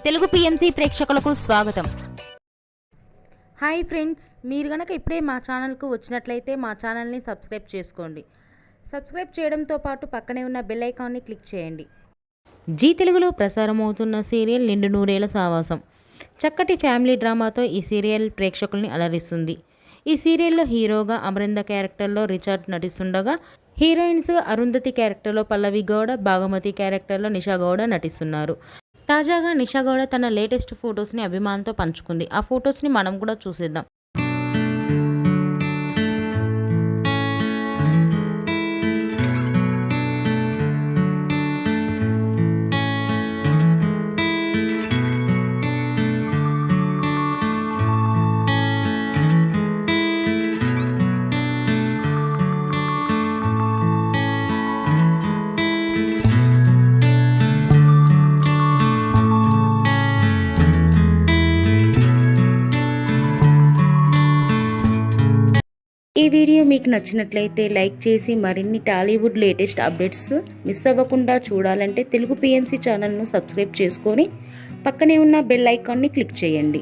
Telugu PMC ప్రేక్షకులకు స్వాగతం. Hi friends, మీరు గనక ఇప్పుడే మా ఛానల్కు వచ్చినట్లయితే మా ఛానల్ని సబ్స్క్రైబ్ చేసుకోండి. సబ్స్క్రైబ్ చేయడంతో పాటు పక్కనే ఉన్న బెల్ ఐకాన్ని క్లిక్ చేయండి. జీ తెలుగులో ప్రసారమవుతున్న సీరియల్ నిండు నూరేళ్ల సావాసం. చక్కటి ఫ్యామిలీ డ్రామాతో ఈ సీరియల్ ప్రేక్షకుల్ని అలరిస్తుంది. ఈ సీరియల్లో హీరోగా అమరింద క్యారెక్టర్లో రిచర్డ్ నటిస్తుండగా, హీరోయిన్స్ అరుంధతి క్యారెక్టర్లో పల్లవి గౌడ, భాగమతి క్యారెక్టర్లో నిషా గౌడ నటిస్తున్నారు. తాజాగా నిషా గౌడ తన లేటెస్ట్ ఫొటోస్ని అభిమానులతో పంచుకుంది. ఆ ఫొటోస్ని మనం కూడా చూసేద్దాం. ఈ వీడియో మీకు నచ్చినట్లయితే లైక్ చేసి మరిన్ని టాలీవుడ్ లేటెస్ట్ అప్డేట్స్ మిస్ అవ్వకుండా చూడాలంటే తెలుగు పిఎంసి ఛానల్ను సబ్స్క్రైబ్ చేసుకొని పక్కనే ఉన్న బెల్ ఐకాన్ని క్లిక్ చేయండి.